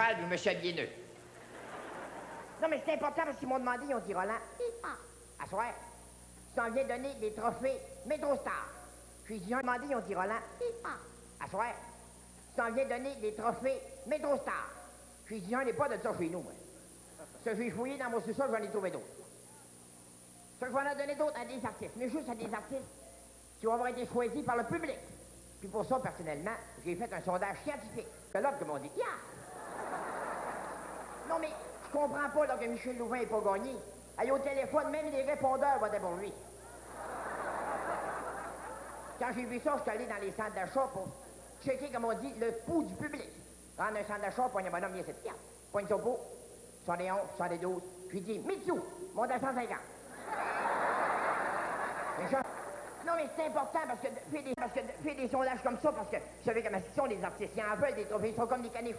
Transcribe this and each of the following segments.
cheval, puis je me suis habillé nœud. Non, mais c'est important parce qu'ils m'ont demandé, ils ont dit, Roland, à soir, tu t'en viens donner des trophées Métrostar. Puis ils ont demandé, ils ont dit, Roland, à soir, tu t'en viens donner des trophées Métrostar. Puis j'en ai pas de ça chez nous, moi. Ça, j'ai fouillé dans mon sous-sol, j'en ai trouvé d'autres. Ça, je vais en donner d'autres à des artistes, mais juste à des artistes qui vont avoir été choisis par le public. Puis pour ça, personnellement, j'ai fait un sondage scientifique. Que l'autre, comme on dit, non, mais je comprends pas là, que Michel Louvain n'ait pas gagné. Allez au téléphone, même les répondeurs votaient pour lui. Quand j'ai vu ça, je suis allé dans les centres d'achat pour checker, comme on dit, le pouls du public. Rendre un centre d'achat, pogne un bonhomme, il y a cette carte. Pogne son pot, 71, 72. Puis il dit, Mitsu, monte à 150. Non, mais c'est important parce que faire des sondages comme ça, parce que vous savez comment ils sont, les artistes, ils en veulent des trophées, ils sont comme des canifs.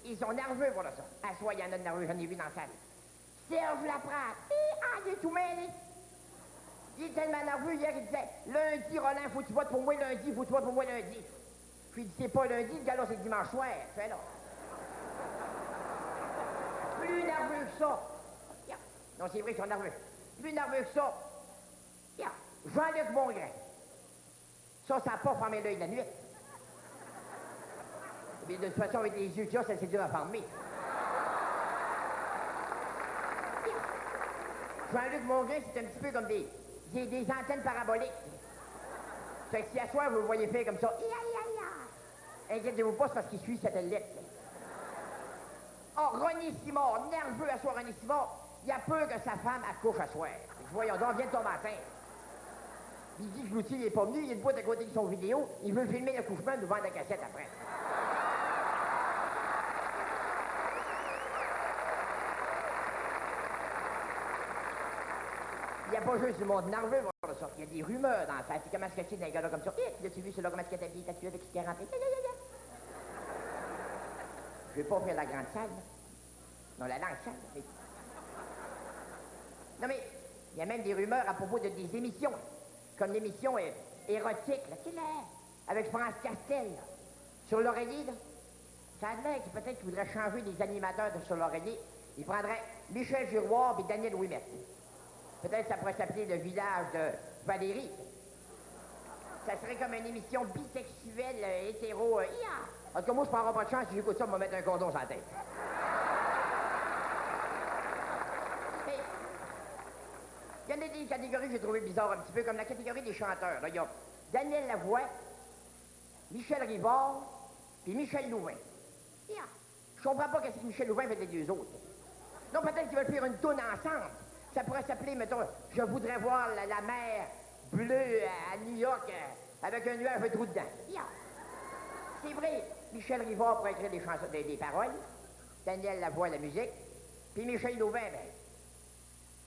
Ils sont nerveux pour ça. À soi, il y en a de nerveux, j'en ai vu dans la salle. Serge Laprade, il est tout mêlé. Il est tellement nerveux, hier, il disait, lundi, Roland, faut que tu votes pour moi lundi, faut que tu votes pour moi lundi. Puis il dit, c'est pas lundi, le gars-là, c'est dimanche soir. Fais là. Plus nerveux que ça. Non, c'est vrai qu'ils sont nerveux. Plus nerveux que ça. Jean-Luc Mongrain. Ça n'a pas fermé l'œil la nuit. Mais de toute façon, avec les yeux, ça c'est dur à fermer. Jean-Luc Mongrain, c'est un petit peu comme des antennes paraboliques. Fait que si à soir, vous le voyez faire comme ça, inquiétez-vous pas, c'est parce qu'il suit satellite. Oh, René Simard, nerveux à soir, René Simard, il a peur que sa femme accouche à soir. Voyons donc, vient de tomber enceinte. Il dit que l'outil n'est pas venu, il est debout à côté de son vidéo, il veut filmer l'accouchement et nous vendre la cassette après. Il n'y a pas juste du monde nerveux pour ça. Il y a des rumeurs dans la salle. Comment est-ce que c'est d'un gars-là comme ça? L'as-tu vu, celui-là, comment est-ce qu'il est habillé, tatoué avec ses 40 ans? Je vais pas faire la grande salle. Non, la langue salle. Non, mais il y a même des rumeurs à propos de des émissions. Comme l'émission érotique, là, tu sais, là, avec France Castel, là, sur l'oreiller, là. Ça a l'air que peut-être qu'il voudrait changer les animateurs de sur l'oreiller. Il prendrait Michel Giroir et Daniel Ouimet. Peut-être ça pourrait s'appeler le village de Valérie. Ça serait comme une émission bisexuelle, hétéro, En tout cas, moi, je prendrai pas de chance si j'écoute ça, on va mettre un cordon sur la tête. Il y en a des catégories que j'ai trouvées bizarres un petit peu, comme la catégorie des chanteurs. Là, il y a Daniel Lavoie, Michel Rivard, puis Michel Louvain. Je comprends pas qu'est-ce que Michel Louvain fait des deux autres. Non, peut-être qu'ils veulent faire une toune ensemble. Ça pourrait s'appeler, mettons, Je voudrais voir la mer bleue à New York avec un nuage de trou dedans. C'est vrai, Michel Rivard pourrait écrire des chansons, des paroles, Daniel Lavoie la musique, puis Michel Louvain,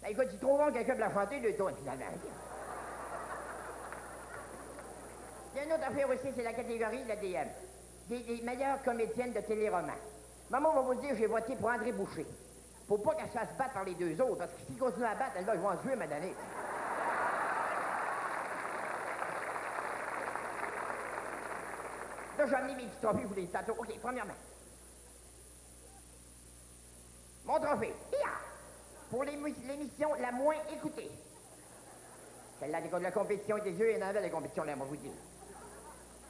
ben, écoute, ils trouveront quelqu'un pour la chanter, le tourne, finalement. Il y a une autre affaire aussi, c'est la catégorie là, des meilleures comédiennes de téléroman. Maman va vous le dire, j'ai voté pour André Boucher. Faut pas qu'elle se fasse battre par les deux autres, parce que s'ils continuent à battre, là, ils vont en tuer, madame. Là, j'ai amené mes petits trophées, vous les tantôt. OK, premièrement. Mon trophée. Pour l'émission la moins écoutée. Celle-là, de la compétition des yeux, il y en avait la compétition là, moi vous dire.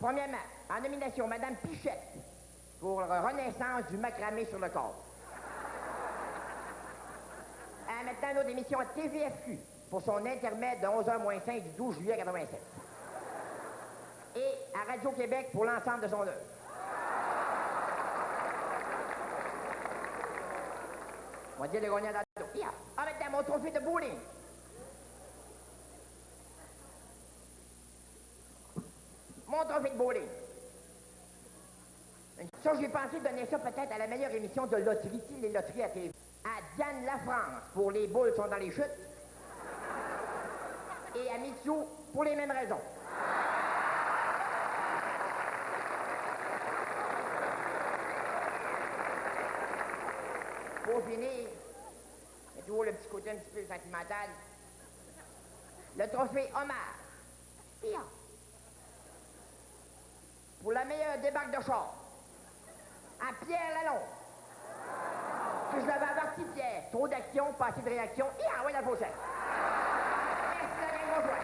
Premièrement, en nomination, Madame Pichette, pour Renaissance du macramé sur le corps. Maintenant, une autre émission à TVFQ, pour son intermède de 11h-5 du 12 juillet 87. Et à Radio-Québec pour l'ensemble de son œuvre. On va dire les gagnants dans le dos. Maintenant, mon trophée de bowling. Mon trophée de bowling. Ça, j'ai pensé donner ça peut-être à la meilleure émission de loterie, les loteries à TV. À Diane Lafrance, pour les boules sont dans les chutes. Et à Mitsu, pour les mêmes raisons. Pour finir, c'est toujours le petit côté un petit peu sentimental. Le trophée Omar. Pour la meilleure débarque de char. Pierre Lalonde. Que je l'avais averti, Pierre. Trop d'action, pas assez de réaction. Ah, ouais, la fausse. Merci, la gang, bonjour.